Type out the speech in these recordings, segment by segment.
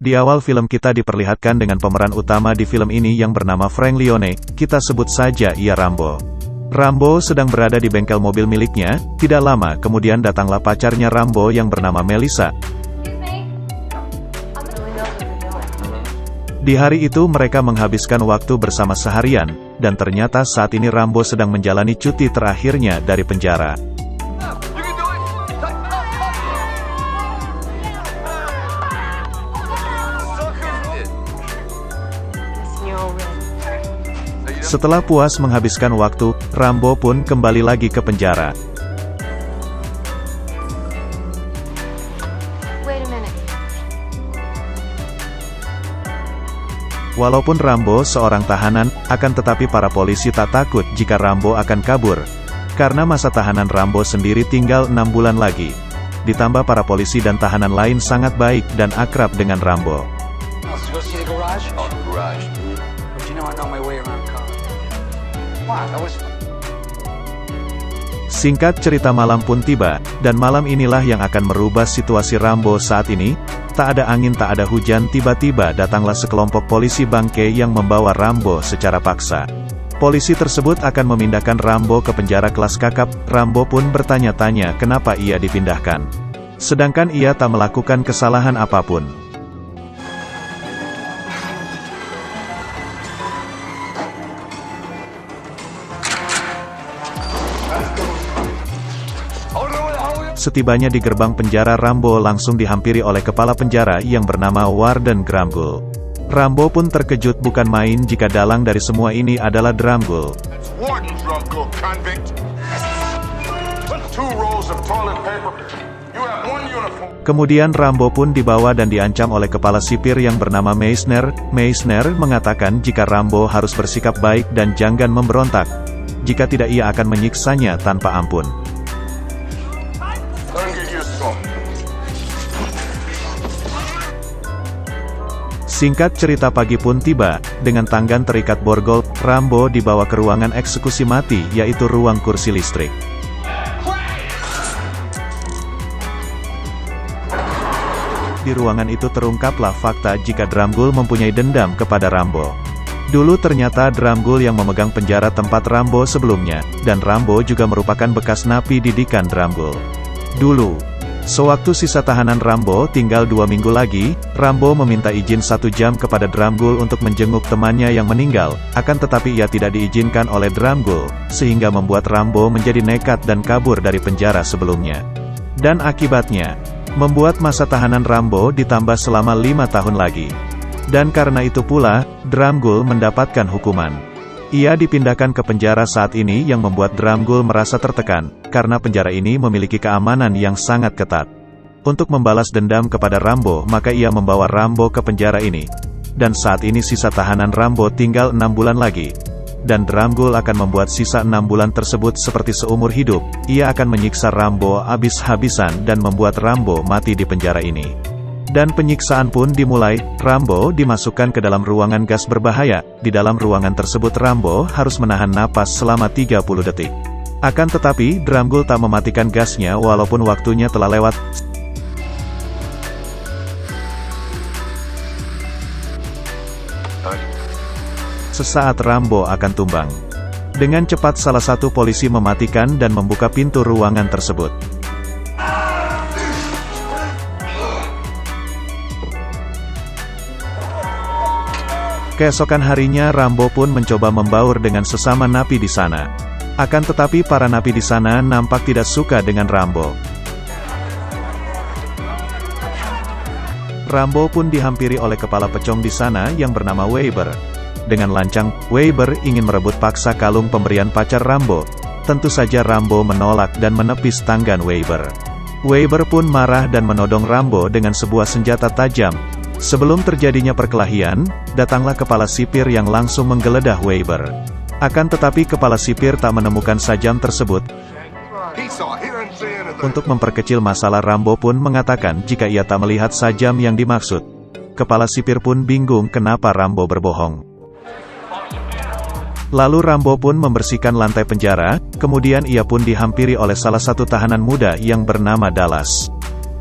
Di awal film kita diperlihatkan dengan pemeran utama di film ini yang bernama Frank Leone, kita sebut saja ia Rambo. Rambo sedang berada di bengkel mobil miliknya, tidak lama kemudian datanglah pacarnya Rambo yang bernama Melissa. Di hari itu mereka menghabiskan waktu bersama seharian, dan ternyata saat ini Rambo sedang menjalani cuti terakhirnya dari penjara. Setelah puas menghabiskan waktu, Rambo pun kembali lagi ke penjara. Walaupun Rambo seorang tahanan, akan tetapi para polisi tak takut jika Rambo akan kabur. Karena masa tahanan Rambo sendiri tinggal 6 bulan lagi. Ditambah para polisi dan tahanan lain sangat baik dan akrab dengan Rambo. Singkat cerita malam pun tiba, dan malam inilah yang akan merubah situasi Rambo saat ini. Tak ada angin tak ada hujan, tiba-tiba datanglah sekelompok polisi bangke yang membawa Rambo secara paksa. Polisi tersebut akan memindahkan Rambo ke penjara kelas kakap. Rambo pun bertanya-tanya kenapa ia dipindahkan. Sedangkan ia tak melakukan kesalahan apapun. Setibanya di gerbang penjara, Rambo langsung dihampiri oleh kepala penjara yang bernama Warden Drumgoole. Rambo pun terkejut bukan main jika dalang dari semua ini adalah Drumgoole. Kemudian Rambo pun dibawa dan diancam oleh kepala sipir yang bernama Meisner. Meisner mengatakan jika Rambo harus bersikap baik dan jangan memberontak. Jika tidak ia akan menyiksanya tanpa ampun. Singkat cerita pagi pun tiba, dengan tangan terikat borgol, Rambo dibawa ke ruangan eksekusi mati, yaitu ruang kursi listrik. Di ruangan itu terungkaplah fakta jika Drumgoole mempunyai dendam kepada Rambo. Dulu ternyata Drumgoole yang memegang penjara tempat Rambo sebelumnya, dan Rambo juga merupakan bekas napi didikan Drumgoole. Dulu, sewaktu sisa tahanan Rambo tinggal 2 minggu lagi, Rambo meminta izin 1 jam kepada Drumgoole untuk menjenguk temannya yang meninggal, akan tetapi ia tidak diizinkan oleh Drumgoole, sehingga membuat Rambo menjadi nekat dan kabur dari penjara sebelumnya. Dan akibatnya, membuat masa tahanan Rambo ditambah selama 5 tahun lagi. Dan karena itu pula, Drumgoole mendapatkan hukuman. Ia dipindahkan ke penjara saat ini yang membuat Drumgoole merasa tertekan, karena penjara ini memiliki keamanan yang sangat ketat. Untuk membalas dendam kepada Rambo, maka ia membawa Rambo ke penjara ini. Dan saat ini sisa tahanan Rambo tinggal 6 bulan lagi. Dan Drumgoole akan membuat sisa 6 bulan tersebut seperti seumur hidup. Ia akan menyiksa Rambo habis-habisan dan membuat Rambo mati di penjara ini. Dan penyiksaan pun dimulai. Rambo dimasukkan ke dalam ruangan gas berbahaya. Di dalam ruangan tersebut Rambo harus menahan napas selama 30 detik. Akan tetapi, Drumgoole tak mematikan gasnya walaupun waktunya telah lewat. Sesaat Rambo akan tumbang. Dengan cepat salah satu polisi mematikan dan membuka pintu ruangan tersebut. Keesokan harinya Rambo pun mencoba membaur dengan sesama napi di sana. Akan tetapi para napi di sana nampak tidak suka dengan Rambo. Rambo pun dihampiri oleh kepala pecong di sana yang bernama Weber. Dengan lancang, Weber ingin merebut paksa kalung pemberian pacar Rambo. Tentu saja Rambo menolak dan menepis tangan Weber. Weber pun marah dan menodong Rambo dengan sebuah senjata tajam. Sebelum terjadinya perkelahian, datanglah kepala sipir yang langsung menggeledah Weber. Akan tetapi kepala sipir tak menemukan sajam tersebut. Untuk memperkecil masalah, Rambo pun mengatakan jika ia tak melihat sajam yang dimaksud. Kepala sipir pun bingung kenapa Rambo berbohong. Lalu Rambo pun membersihkan lantai penjara, kemudian ia pun dihampiri oleh salah satu tahanan muda yang bernama Dallas.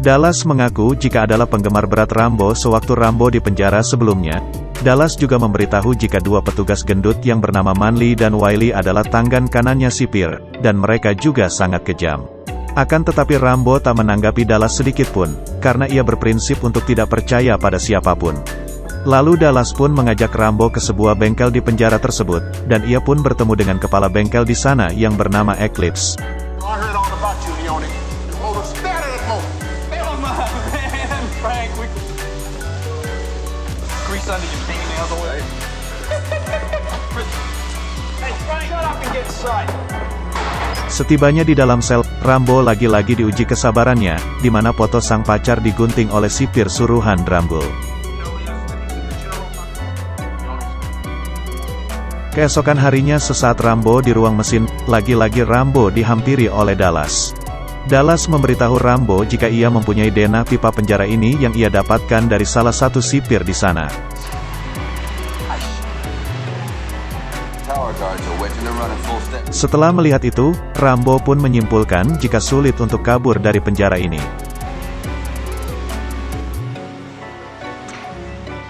Dallas mengaku jika adalah penggemar berat Rambo sewaktu Rambo di penjara sebelumnya. Dallas juga memberitahu jika dua petugas gendut yang bernama Manly dan Wiley adalah tangan kanannya sipir, dan mereka juga sangat kejam. Akan tetapi Rambo tak menanggapi Dallas sedikitpun, karena ia berprinsip untuk tidak percaya pada siapapun. Lalu Dallas pun mengajak Rambo ke sebuah bengkel di penjara tersebut, dan ia pun bertemu dengan kepala bengkel di sana yang bernama Eclipse. Setibanya di dalam sel, Rambo lagi-lagi diuji kesabarannya, di mana foto sang pacar digunting oleh sipir suruhan Drambul. Keesokan harinya sesaat Rambo di ruang mesin, lagi-lagi Rambo dihampiri oleh Dallas. Dallas memberitahu Rambo jika ia mempunyai DNA pipa penjara ini yang ia dapatkan dari salah satu sipir di sana. Setelah melihat itu, Rambo pun menyimpulkan jika sulit untuk kabur dari penjara ini.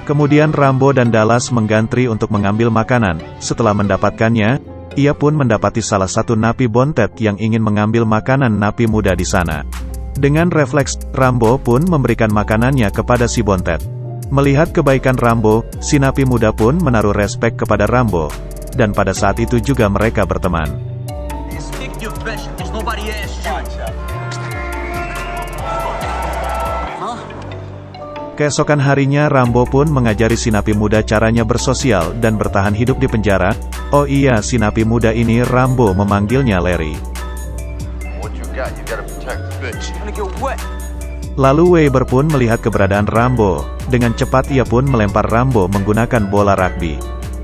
Kemudian Rambo dan Dallas menggantri untuk mengambil makanan. Setelah mendapatkannya, ia pun mendapati salah satu napi bontet yang ingin mengambil makanan napi muda di sana. Dengan refleks, Rambo pun memberikan makanannya kepada si bontet. Melihat kebaikan Rambo, si napi muda pun menaruh respek kepada Rambo. Dan pada saat itu juga mereka berteman. Keesokan harinya Rambo pun mengajari si napi muda caranya bersosial dan bertahan hidup di penjara. Oh iya, si napi muda ini Rambo memanggilnya Larry. Lalu Weber pun melihat keberadaan Rambo. Dengan cepat ia pun melempar Rambo menggunakan bola rugby.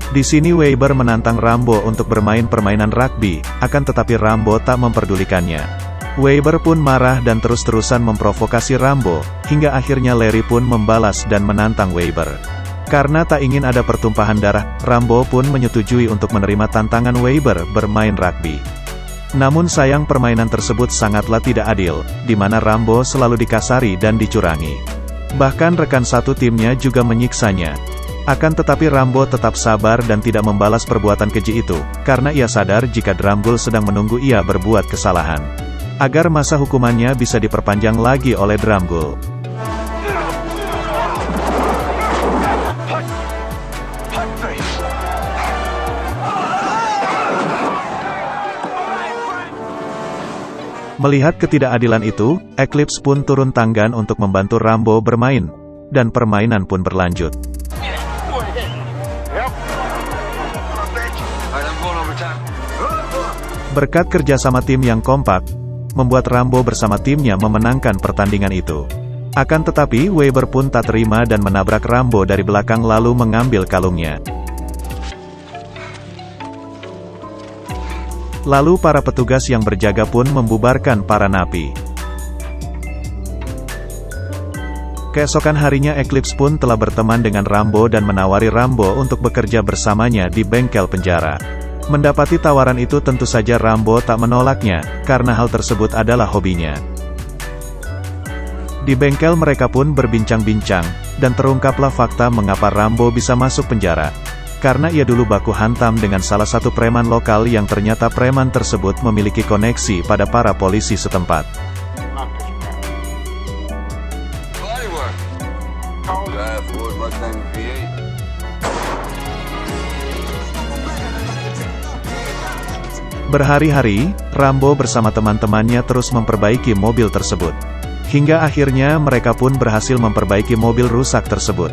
Di sini Weber menantang Rambo untuk bermain permainan rugby, akan tetapi Rambo tak memperdulikannya. Weber pun marah dan terus-terusan memprovokasi Rambo, hingga akhirnya Larry pun membalas dan menantang Weber. Karena tak ingin ada pertumpahan darah, Rambo pun menyetujui untuk menerima tantangan Weber bermain rugby. Namun sayang permainan tersebut sangatlah tidak adil, di mana Rambo selalu dikasari dan dicurangi. Bahkan rekan satu timnya juga menyiksanya. Akan tetapi Rambo tetap sabar dan tidak membalas perbuatan keji itu, karena ia sadar jika Drambul sedang menunggu ia berbuat kesalahan. Agar masa hukumannya bisa diperpanjang lagi oleh Drambul. Melihat ketidakadilan itu, Eclipse pun turun tanggan untuk membantu Rambo bermain, dan permainan pun berlanjut. Berkat kerjasama tim yang kompak, membuat Rambo bersama timnya memenangkan pertandingan itu. Akan tetapi Weber pun tak terima dan menabrak Rambo dari belakang lalu mengambil kalungnya. Lalu para petugas yang berjaga pun membubarkan para napi. Keesokan harinya Eclipse pun telah berteman dengan Rambo dan menawari Rambo untuk bekerja bersamanya di bengkel penjara. Mendapati tawaran itu tentu saja Rambo tak menolaknya, karena hal tersebut adalah hobinya. Di bengkel mereka pun berbincang-bincang, dan terungkaplah fakta mengapa Rambo bisa masuk penjara. Karena ia dulu baku hantam dengan salah satu preman lokal yang ternyata preman tersebut memiliki koneksi pada para polisi setempat. Berhari-hari, Rambo bersama teman-temannya terus memperbaiki mobil tersebut. Hingga akhirnya mereka pun berhasil memperbaiki mobil rusak tersebut.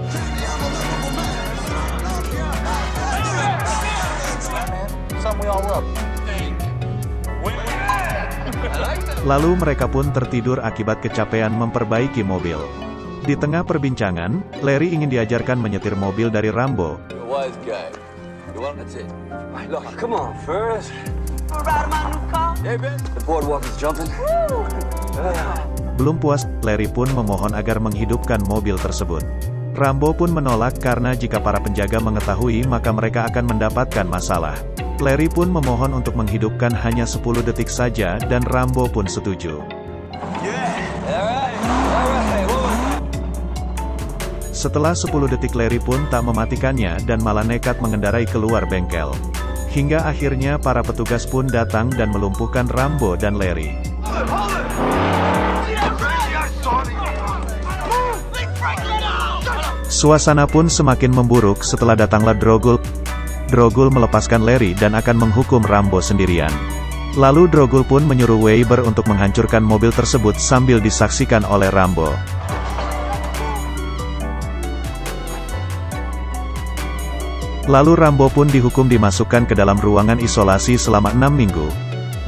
Lalu mereka pun tertidur akibat kecapean memperbaiki mobil. Di tengah perbincangan, Larry ingin diajarkan menyetir mobil dari Rambo. Belum puas, Larry pun memohon agar menghidupkan mobil tersebut. Rambo pun menolak karena jika para penjaga mengetahui maka mereka akan mendapatkan masalah. Larry pun memohon untuk menghidupkan hanya 10 detik saja dan Rambo pun setuju. Setelah 10 detik Larry pun tak mematikannya dan malah nekat mengendarai keluar bengkel. Hingga akhirnya para petugas pun datang dan melumpuhkan Rambo dan Larry. Suasana pun semakin memburuk setelah datanglah Drogul. Drogul melepaskan Larry dan akan menghukum Rambo sendirian. Lalu Drogul pun menyuruh Weber untuk menghancurkan mobil tersebut sambil disaksikan oleh Rambo. Lalu Rambo pun dihukum dimasukkan ke dalam ruangan isolasi selama 6 minggu.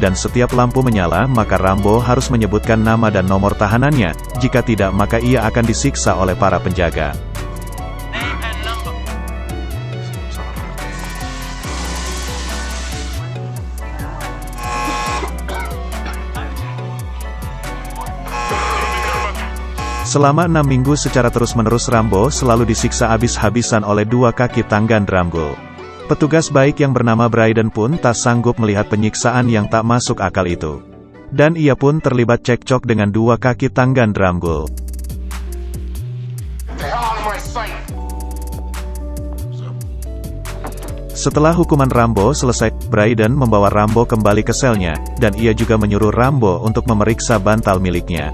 Dan setiap lampu menyala maka Rambo harus menyebutkan nama dan nomor tahanannya, jika tidak maka ia akan disiksa oleh para penjaga. Selama 6 minggu secara terus-menerus Rambo selalu disiksa habis-habisan oleh dua kaki tangan Dromgold. Petugas baik yang bernama Bryden pun tak sanggup melihat penyiksaan yang tak masuk akal itu. Dan ia pun terlibat cekcok dengan dua kaki tangan Dromgold. Setelah hukuman Rambo selesai, Bryden membawa Rambo kembali ke selnya, dan ia juga menyuruh Rambo untuk memeriksa bantal miliknya.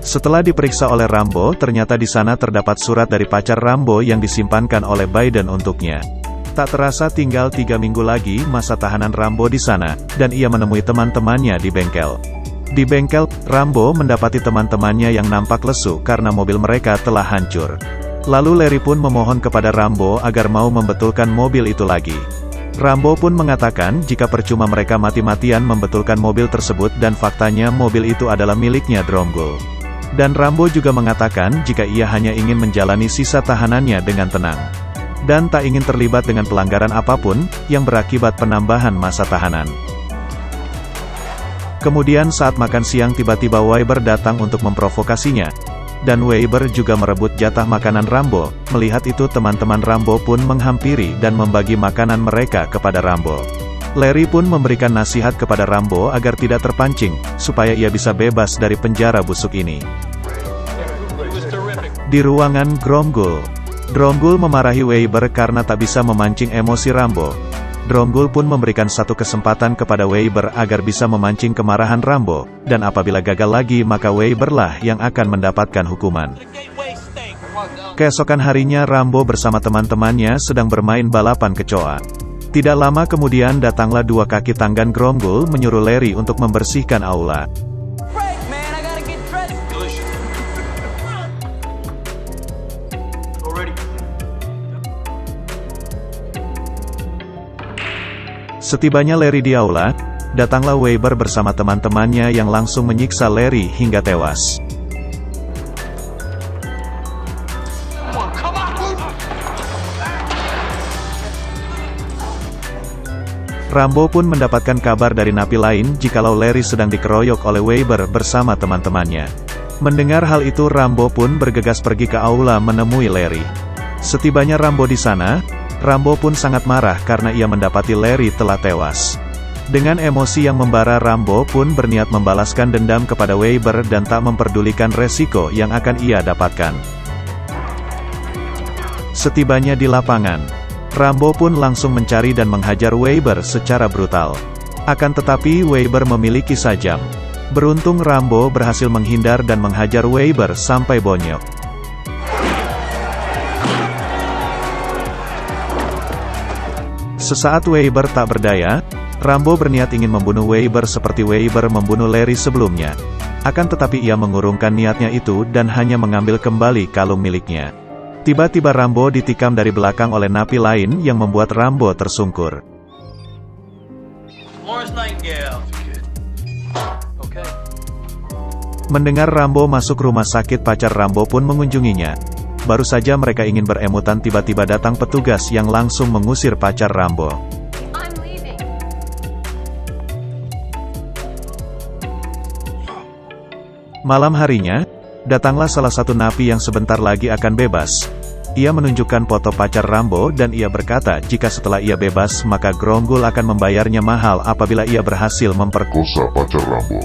Setelah diperiksa oleh Rambo, ternyata di sana terdapat surat dari pacar Rambo yang disimpankan oleh Bryden untuknya. Tak terasa tinggal 3 minggu lagi masa tahanan Rambo di sana, dan ia menemui teman-temannya di bengkel. Di bengkel, Rambo mendapati teman-temannya yang nampak lesu karena mobil mereka telah hancur. Lalu Larry pun memohon kepada Rambo agar mau membetulkan mobil itu lagi. Rambo pun mengatakan jika percuma mereka mati-matian membetulkan mobil tersebut dan faktanya mobil itu adalah miliknya Dromgold. Dan Rambo juga mengatakan jika ia hanya ingin menjalani sisa tahanannya dengan tenang. Dan tak ingin terlibat dengan pelanggaran apapun, yang berakibat penambahan masa tahanan. Kemudian saat makan siang tiba-tiba Weber datang untuk memprovokasinya. Dan Weber juga merebut jatah makanan Rambo. Melihat itu teman-teman Rambo pun menghampiri dan membagi makanan mereka kepada Rambo. Larry pun memberikan nasihat kepada Rambo agar tidak terpancing, supaya ia bisa bebas dari penjara busuk ini. Di ruangan Dromgold, Dromgold memarahi Weber karena tak bisa memancing emosi Rambo. Dromgold pun memberikan satu kesempatan kepada Weber agar bisa memancing kemarahan Rambo, dan apabila gagal lagi maka Weberlah yang akan mendapatkan hukuman. Keesokan harinya Rambo bersama teman-temannya sedang bermain balapan kecoa. Tidak lama kemudian datanglah dua kaki tangan Dromgold menyuruh Larry untuk membersihkan aula. Setibanya Larry di aula, datanglah Weber bersama teman-temannya yang langsung menyiksa Larry hingga tewas. Rambo pun mendapatkan kabar dari napi lain jikalau Larry sedang dikeroyok oleh Weber bersama teman-temannya. Mendengar hal itu Rambo pun bergegas pergi ke aula menemui Larry. Setibanya Rambo di sana, Rambo pun sangat marah karena ia mendapati Larry telah tewas. Dengan emosi yang membara Rambo pun berniat membalaskan dendam kepada Weber dan tak memperdulikan resiko yang akan ia dapatkan. Setibanya di lapangan, Rambo pun langsung mencari dan menghajar Weber secara brutal. Akan tetapi Weber memiliki sajam. Beruntung Rambo berhasil menghindar dan menghajar Weber sampai bonyok. Sesaat Weber tak berdaya, Rambo berniat ingin membunuh Weber seperti Weber membunuh Larry sebelumnya. Akan tetapi ia mengurungkan niatnya itu dan hanya mengambil kembali kalung miliknya. Tiba-tiba Rambo ditikam dari belakang oleh napi lain yang membuat Rambo tersungkur. Mendengar Rambo masuk rumah sakit pacar Rambo pun mengunjunginya. Baru saja mereka ingin beremutan tiba-tiba datang petugas yang langsung mengusir pacar Rambo. Malam harinya, datanglah salah satu napi yang sebentar lagi akan bebas. Ia menunjukkan foto pacar Rambo dan ia berkata jika setelah ia bebas maka Dromgold akan membayarnya mahal apabila ia berhasil memperkosa pacar Rambo.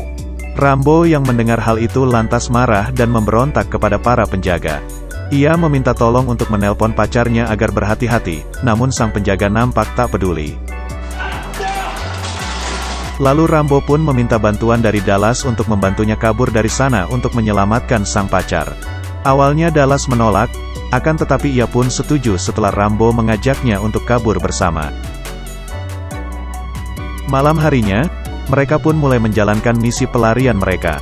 Rambo yang mendengar hal itu lantas marah dan memberontak kepada para penjaga. Ia meminta tolong untuk menelpon pacarnya agar berhati-hati, namun sang penjaga nampak tak peduli. Lalu Rambo pun meminta bantuan dari Dallas untuk membantunya kabur dari sana untuk menyelamatkan sang pacar. Awalnya Dallas menolak, akan tetapi ia pun setuju setelah Rambo mengajaknya untuk kabur bersama. Malam harinya, mereka pun mulai menjalankan misi pelarian mereka.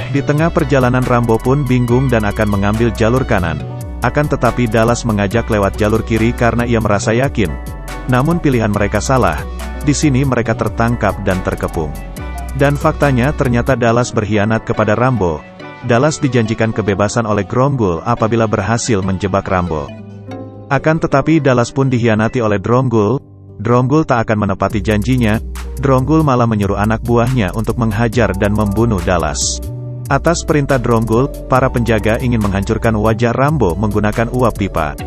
Di tengah perjalanan Rambo pun bingung dan akan mengambil jalur kanan. Akan tetapi Dallas mengajak lewat jalur kiri karena ia merasa yakin. Namun pilihan mereka salah. Di sini mereka tertangkap dan terkepung. Dan faktanya ternyata Dallas berkhianat kepada Rambo. Dallas dijanjikan kebebasan oleh Dromgold apabila berhasil menjebak Rambo. Akan tetapi Dallas pun dikhianati oleh Dromgold. Dromgold tak akan menepati janjinya. Dromgold malah menyuruh anak buahnya untuk menghajar dan membunuh Dallas. Atas perintah Dromgold, para penjaga ingin menghancurkan wajah Rambo menggunakan uap pipa.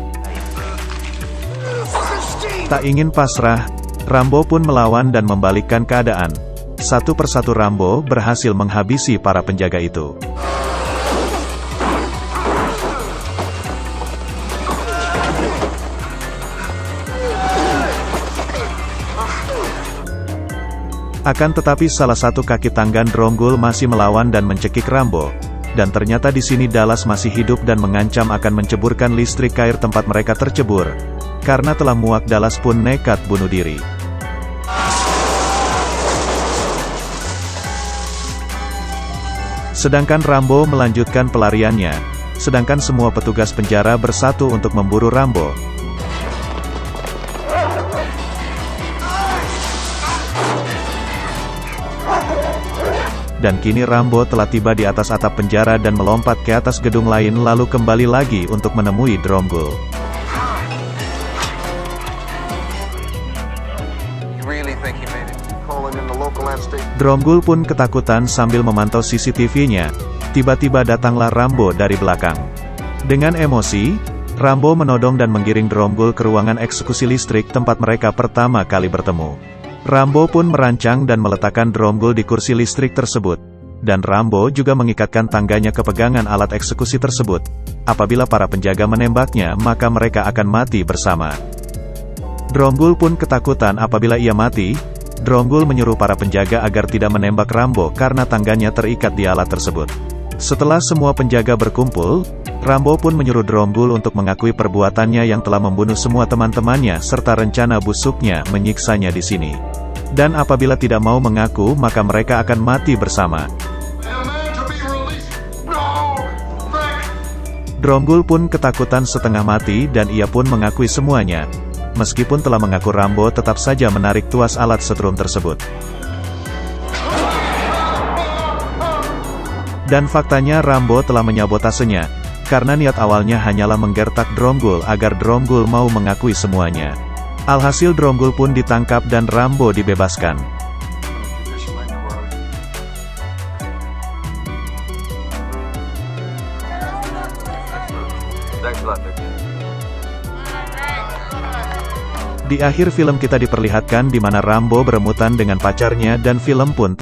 Tak ingin pasrah, Rambo pun melawan dan membalikkan keadaan. Satu persatu Rambo berhasil menghabisi para penjaga itu. Akan tetapi salah satu kaki tangan Dromgold masih melawan dan mencekik Rambo. Dan ternyata di sini Dallas masih hidup dan mengancam akan menceburkan listrik ke air tempat mereka tercebur. Karena telah muak, Dallas pun nekat bunuh diri. Sedangkan Rambo melanjutkan pelariannya. Sedangkan semua petugas penjara bersatu untuk memburu Rambo. Dan kini Rambo telah tiba di atas atap penjara dan melompat ke atas gedung lain lalu kembali lagi untuk menemui Dromgold. Dromgold pun ketakutan sambil memantau CCTV-nya. Tiba-tiba datanglah Rambo dari belakang. Dengan emosi, Rambo menodong dan menggiring Dromgold ke ruangan eksekusi listrik tempat mereka pertama kali bertemu. Rambo pun merancang dan meletakkan Dromgold di kursi listrik tersebut. Dan Rambo juga mengikatkan tangganya ke pegangan alat eksekusi tersebut. Apabila para penjaga menembaknya, maka mereka akan mati bersama. Dromgold pun ketakutan apabila ia mati. Dromgold menyuruh para penjaga agar tidak menembak Rambo karena tangganya terikat di alat tersebut. Setelah semua penjaga berkumpul, Rambo pun menyuruh Dromgold untuk mengakui perbuatannya yang telah membunuh semua teman-temannya serta rencana busuknya menyiksanya di sini. Dan apabila tidak mau mengaku, maka mereka akan mati bersama. Dromgold pun ketakutan setengah mati dan ia pun mengakui semuanya. Meskipun telah mengaku, Rambo tetap saja menarik tuas alat setrum tersebut. Dan faktanya Rambo telah menyabotasenya. Karena niat awalnya hanyalah menggertak Dromgold agar Dromgold mau mengakui semuanya. Alhasil Dromgold pun ditangkap dan Rambo dibebaskan. Di akhir film kita diperlihatkan di mana Rambo berebutan dengan pacarnya dan film pun